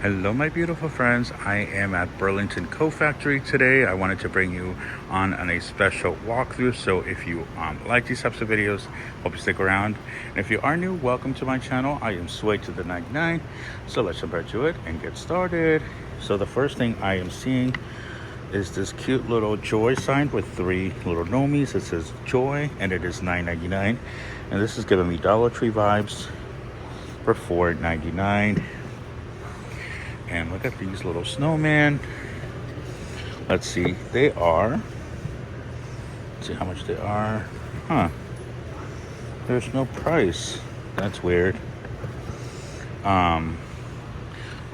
Hello, my beautiful friends. I am at Burlington Coat Factory today. I wanted to bring you on a special walkthrough. So if you like these types of videos, hope you stick around. And if you are new, welcome to my channel. I am Sway to the 99. So let's jump right to it and get started. So the first thing I am seeing is this cute little joy sign with 3 little nomies. It says joy and it is $9.99. And this is giving me Dollar Tree vibes for $4.99. And look at these little snowmen. Let's see, they are, let's see how much they are. There's no price. That's weird. Oh,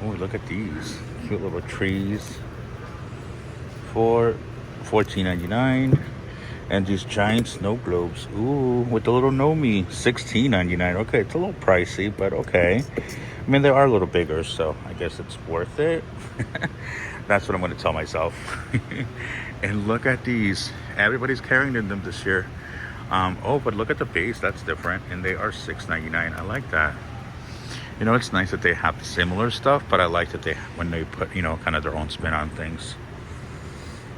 look at these cute little trees for $14.99. And these giant snow globes, ooh, with the little Nomi, $16.99. Okay, it's a little pricey, but okay. I mean, they are a little bigger, so I guess it's worth it. That's what I'm going to tell myself. And look at these. Everybody's carrying them this year. Oh, but look at the base. That's different. And they are $6.99. I like that. You know, it's nice that they have similar stuff, but I like that when they put, kind of their own spin on things.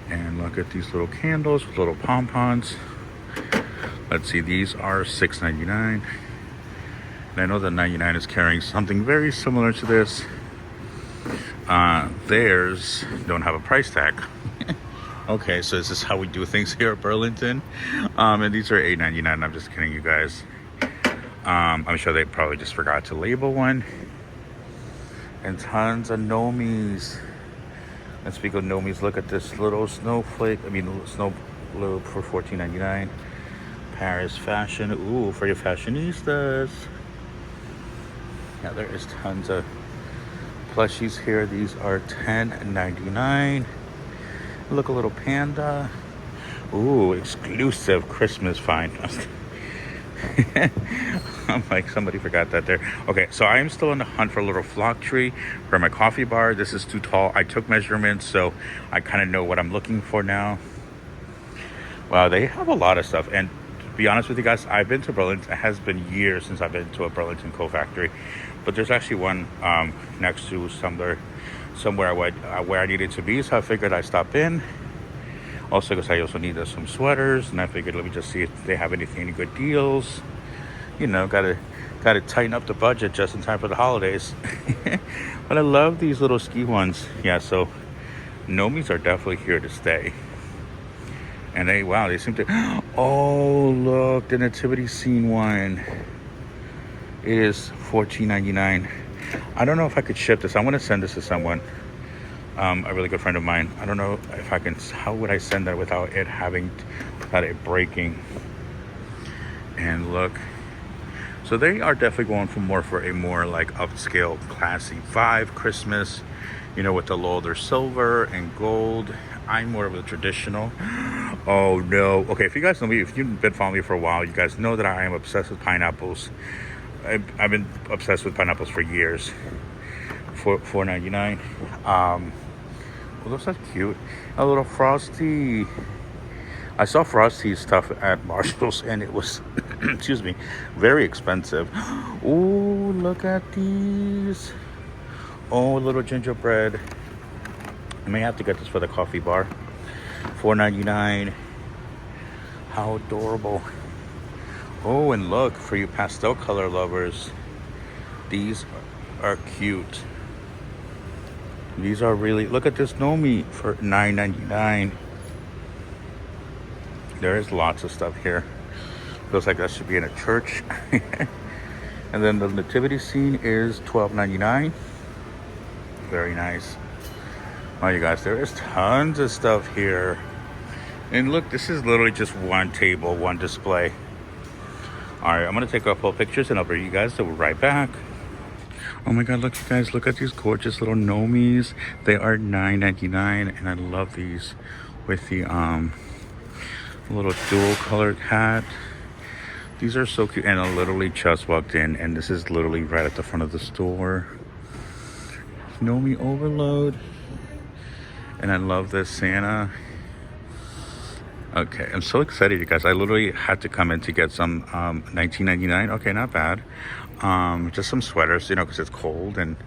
And look at these little candles with little pom-poms. Let's see, these are $6.99. And I know that 99 is carrying something very similar to this. Theirs don't have a price tag. Okay, so this is how we do things here at Burlington. And these are $8.99. I'm just kidding, you guys. I'm sure they probably just forgot to label one. And tons of Nomis. And speaking of Nomis, look at this little snow globe for $14.99. Paris fashion, ooh, for your fashionistas. Yeah, there is tons of plushies here. These are $10.99. Look, a little panda. Ooh, exclusive Christmas find. I'm like, somebody forgot that there. Okay, so I am still on the hunt for a little flock tree for my coffee bar. This is too tall. I took measurements, so I kind of know what I'm looking for now. Wow, they have a lot of stuff. And to be honest with you guys, I've been to Burlington. It has been years since I've been to a Burlington Coat Factory. But there's actually one next to somewhere where I needed to be. So I figured I'd stop in. Also, because I also needed some sweaters, and I figured let me just see if they have any good deals. You know, gotta tighten up the budget just in time for the holidays. But I love these little ski ones. Yeah, so Nomis are definitely here to stay. And they seem to. Oh, look, the nativity scene one. It is $14.99. I don't know if I could ship this. I want to send this to someone. A really good friend of mine. I don't know if I can. How would I send that without it breaking? And look, so they are definitely going for a more like upscale, classy vibe Christmas. You know, with the older silver and gold. I'm more of a traditional. Oh no. Okay, if you guys know me, if you've been following me for a while, you guys know that I am obsessed with pineapples. I've been obsessed with pineapples for years. For $4.99. Well, those are cute. A little Frosty. I saw Frosty stuff at Marshall's and it was, excuse me, very expensive. Ooh, look at these. Oh, little gingerbread. I may have to get this for the coffee bar. $4.99. How adorable. Oh, and look, for you pastel color lovers, these are cute. These are really, look at this Nomi for $9.99. There is lots of stuff here. Looks like that should be in a church. And then the nativity scene is $12.99. Very nice. Oh, you guys, there is tons of stuff here. And look, this is literally just one table, one display. All right, I'm gonna take a couple of pictures and I'll bring you guys, so we're right back. Oh my God, look, you guys, look at these gorgeous little Nomis. They are $9.99, and I love these with the little dual colored hat. These are so cute, and I literally just walked in, and this is literally right at the front of the store. Nomi overload, and I love this Santa. Okay, I'm so excited, you guys. I literally had to come in to get some $19.99. Okay, not bad. Just some sweaters, you know, because it's cold, and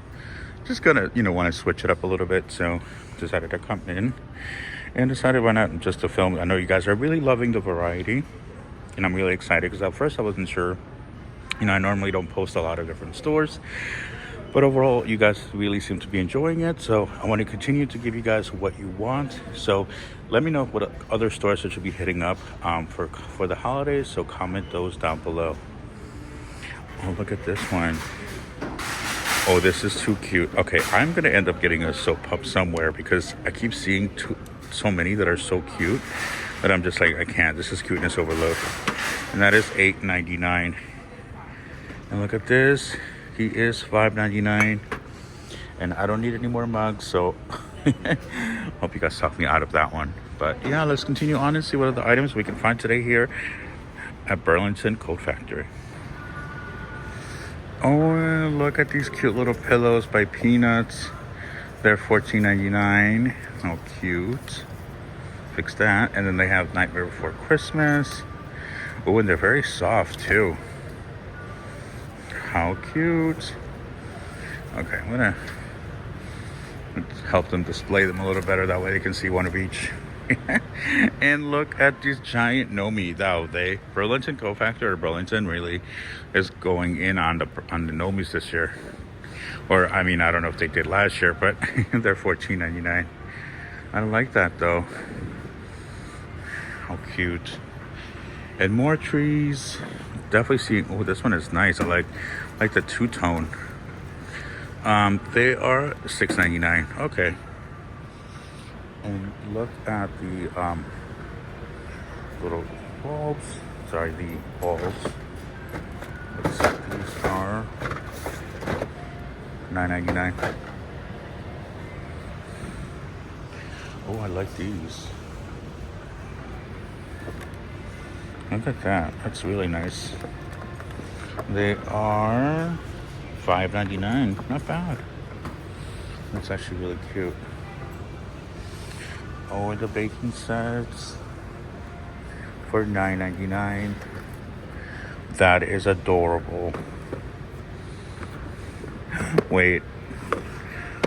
just gonna, want to switch it up a little bit. So decided to come in and decided why not just to film. I know you guys are really loving the variety, and I'm really excited because at first I wasn't sure. I normally don't post a lot of different stores, but overall you guys really seem to be enjoying it. So I want to continue to give you guys what you want. So let me know what other stores I should be hitting up for the holidays. So comment those down below. Oh, look at this one. Oh, this is too cute. Okay, I'm gonna end up getting a soap pup somewhere because I keep seeing so many that are so cute that I'm just like, I can't. This is cuteness overload. And that is $8.99. And look at this. He is $5.99. And I don't need any more mugs, so hope you guys talked me out of that one. But yeah, let's continue on and see what other items we can find today here at Burlington Coat Factory. Oh, look at these cute little pillows by Peanuts. They're $14.99. How cute. Fix that. And then they have Nightmare Before Christmas. Oh, and they're very soft too. How cute. Okay, I'm gonna help them display them a little better. That way they can see one of each. And look at these giant Nomi. Now Burlington Coat Factory, or Burlington, really is going in on the Nomis this year. Or I mean, I don't know if they did last year, but they're $14.99. I like that though. How cute. And more trees. Definitely seeing. Oh, this one is nice. I like the two-tone. They are $6.99. Okay. And look at the little bulbs. Sorry, the balls. Looks like these are $9.99. Oh, I like these. Look at that. That's really nice. They are $5.99. Not bad. That's actually really cute. Oh, and the baking sets for $9.99. That is adorable. Wait.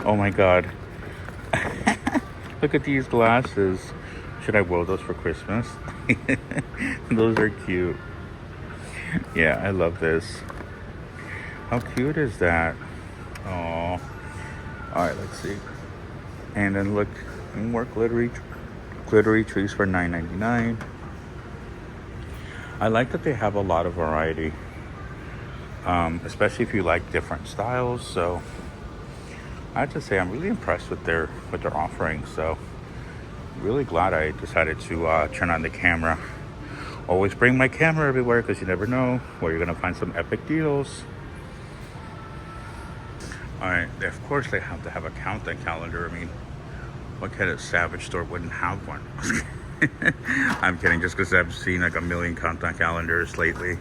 Oh my god. Look at these glasses. Should I wear those for Christmas? Those are cute. Yeah, I love this. How cute is that? Oh. Alright, let's see. And then look, more glittery trees for $9.99. I like that they have a lot of variety, especially if you like different styles. So I have to say I'm really impressed with their offerings. So really glad I decided to turn on the camera. Always bring my camera everywhere because you never know where you're gonna find some epic deals. All right, of course they have to have a countdown calendar. I mean, what kind of Savage store wouldn't have one? I'm kidding, just because I've seen like a million countdown calendars lately.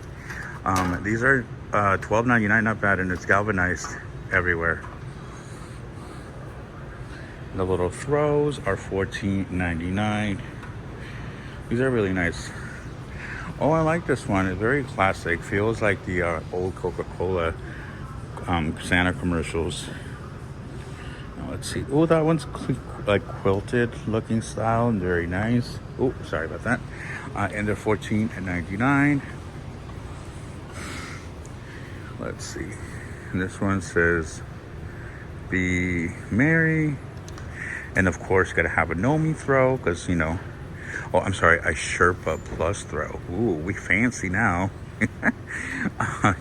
These are $12.99, not bad, and it's galvanized everywhere. The little throws are $14.99. These are really nice. Oh, I like this one. It's very classic. Feels like the old Coca-Cola Santa commercials. Now, let's see. Oh, that one's like quilted looking style and very nice. Oh, sorry about that. And they're $14.99. Let's see. And this one says, "Be merry." And of course, gotta have a Nomi throw because, oh, I'm sorry, a Sherpa Plus throw. Ooh, we fancy now.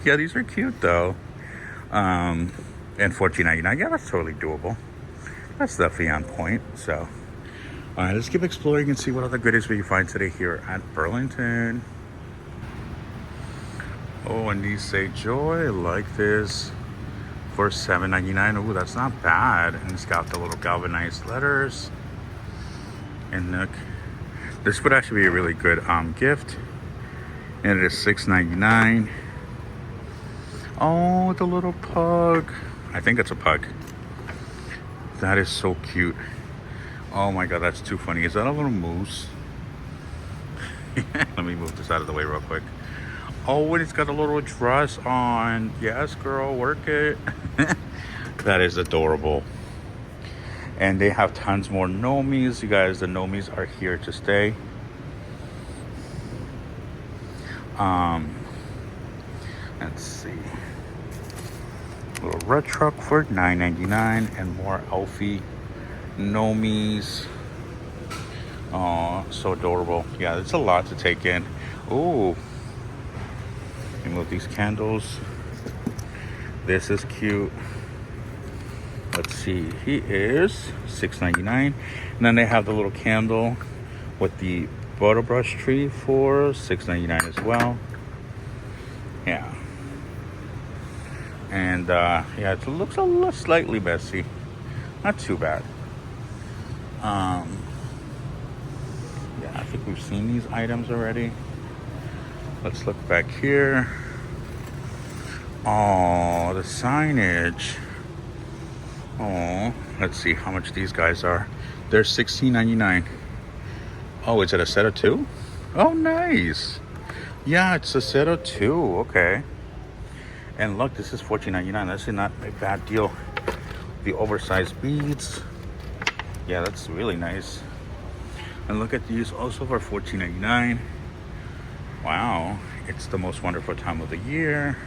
Yeah, these are cute though. And $14.99. Yeah, that's totally doable. That's definitely on point. So, all right, let's keep exploring and see what other goodies we can find today here at Burlington. Oh, and these say joy. I like this. For $7.99. Oh, that's not bad. And it's got the little galvanized letters. And look, this would actually be a really good gift. And it is $6.99. Oh, the little pug. I think it's a pug. That is so cute. Oh my god, that's too funny. Is that a little moose? Let me move this out of the way real quick. Oh, and it's got a little dress on. Yes, girl, work it. That is adorable. And they have tons more Nomis. You guys, the Nomis are here to stay. Let's see. Little red truck for $9.99 and more Elfie Nomis. Oh, so adorable. Yeah, it's a lot to take in. Ooh. And move these candles. This is cute. Let's see. He is $6.99. And then they have the little candle with the butter brush tree for $6.99 as well. Yeah. And yeah, it looks a little slightly messy. Not too bad. Yeah, I think we've seen these items already. Let's look back here. Oh, the signage. Oh, let's see how much these guys are. They're $16.99. Oh, is it a set of two? Oh, nice. Yeah, it's a set of two. Okay. And look, this is $14.99. That's not a bad deal. The oversized beads. Yeah, that's really nice. And look at these also for $14.99. Wow. It's the most wonderful time of the year.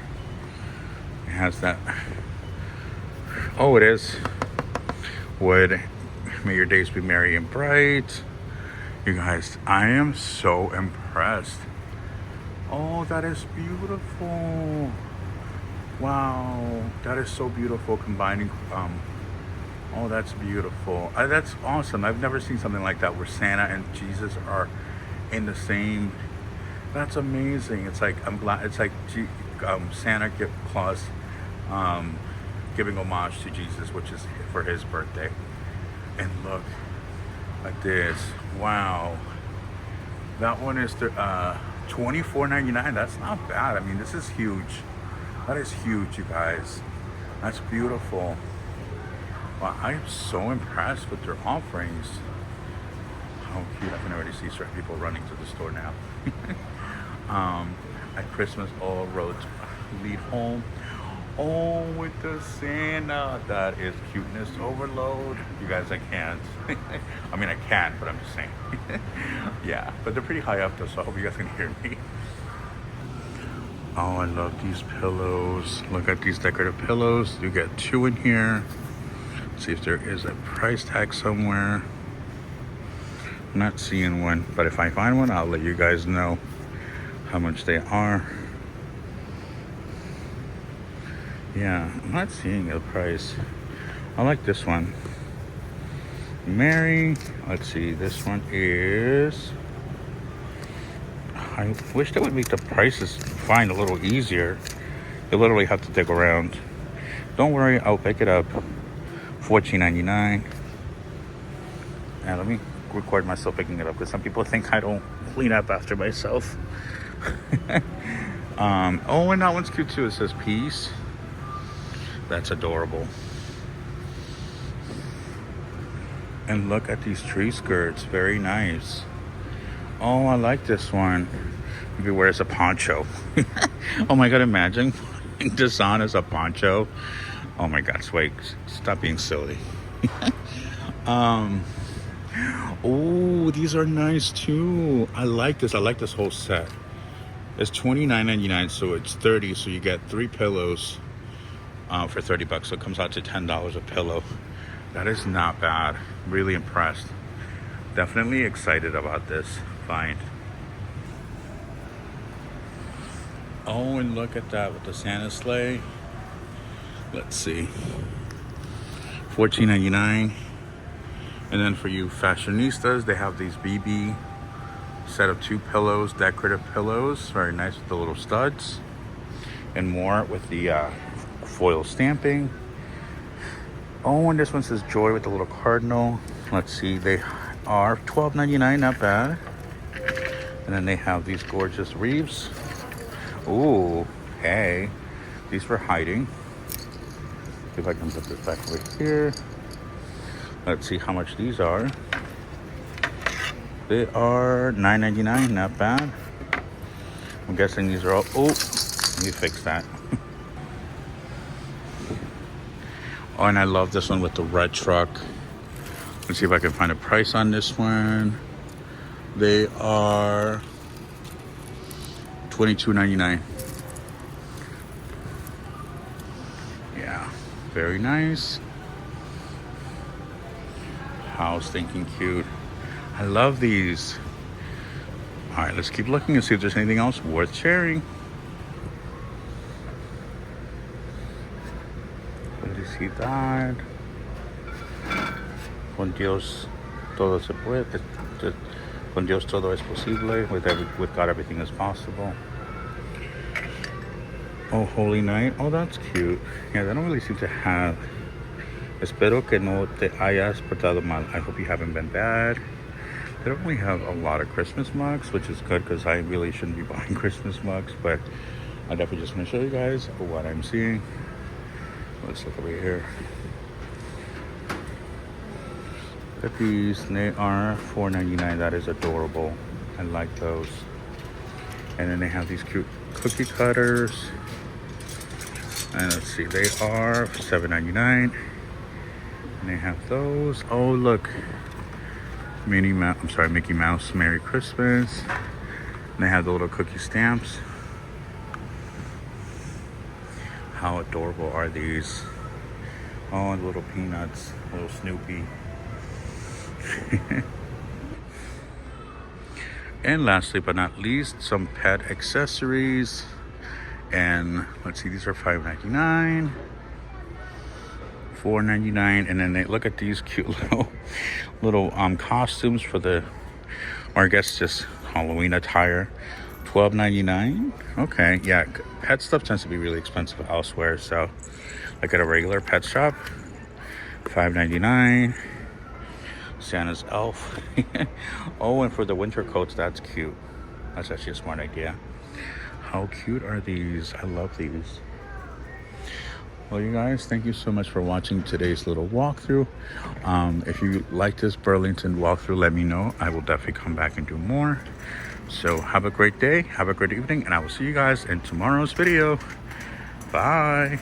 It has that. Oh, it is. Wood. May your days be merry and bright. You guys, I am so impressed. Oh, that is beautiful. Wow, that is so beautiful. Combining, oh, that's beautiful. That's awesome. I've never seen something like that where Santa and Jesus are in the same. That's amazing. It's like it's like Santa Claus giving homage to Jesus, which is for his birthday. And look at this. Wow, that one is the $24.99. That's not bad. I mean, this is huge. That is huge, you guys. That's beautiful. Wow, I am so impressed with their offerings. How cute. I can already see certain people running to the store now. At Christmas, all roads lead home. Oh, with the Santa. That is cuteness overload. You guys, I can't. I mean, I can, but I'm just saying. Yeah, but they're pretty high up though, so I hope you guys can hear me. Oh, I love these pillows. Look at these decorative pillows. You get two in here. See if there is a price tag somewhere. I'm not seeing one, but if I find one, I'll let you guys know how much they are. Yeah, I'm not seeing a price. I like this one. Mary. Let's see, this one is... I wish they would make the prices find a little easier. You literally have to dig around. Don't worry, I'll pick it up. $14.99. And let me record myself picking it up because some people think I don't clean up after myself. Oh, and that one's cute too. It says peace. That's adorable. And look at these tree skirts. Very nice. Oh, I like this one. Maybe wears a poncho. Oh my God, imagine this on as a poncho. Oh my God, wait, stop being silly. Oh, these are nice too. I like this. I like this whole set. It's $29.99, so it's $30. So you get 3 pillows for $30. So it comes out to $10 a pillow. That is not bad. Really impressed. Definitely excited about this find. Oh, and look at that with the Santa sleigh. Let's see. $14.99. And then for you fashionistas, they have these BB set of 2 pillows, decorative pillows. Very nice with the little studs. And more with the foil stamping. Oh, and this one says joy with the little cardinal. Let's see, they are $12.99, not bad. And then they have these gorgeous wreaths. Ooh, hey, these for hiding. See if I can put this back over here. Let's see how much these are. They are $9.99, not bad. I'm guessing these are all, oh, let me fix that. Oh, and I love this one with the red truck. Let's see if I can find a price on this one. They are $22.99. Yeah, very nice. How stinking cute. I love these. All right, let's keep looking and see if there's anything else worth sharing. Felicidad. Con Dios todo se puede. Con Dios todo es posible. With God everything is possible. Oh, Holy Night. Oh, that's cute. Yeah, they don't really seem to have. Espero que no te hayas portado mal. I hope you haven't been bad. They don't really have a lot of Christmas mugs, which is good because I really shouldn't be buying Christmas mugs, but I definitely just want to show you guys what I'm seeing. Let's look over here. Look at these. They are $4.99. That is adorable. I like those. And then they have these cute cookie cutters. And let's see, they are $7.99. And they have those. Oh, look. Mickey Mouse, Merry Christmas. And they have the little cookie stamps. How adorable are these? Oh, and little peanuts, little Snoopy. And lastly but not least, some pet accessories. And let's see, these are $5.99, $4.99, and then they look at these cute little costumes for the, or I guess just Halloween attire. $12.99. Okay, yeah, pet stuff tends to be really expensive elsewhere. So, like at a regular pet shop, $5.99. Santa's elf. Oh, and for the winter coats, that's cute. That's actually a smart idea. How cute are these? I love these. Well, you guys, thank you so much for watching today's little walkthrough. If you like this Burlington walkthrough, let me know. I will definitely come back and do more. So have a great day, have a great evening, and I will see you guys in tomorrow's video. Bye.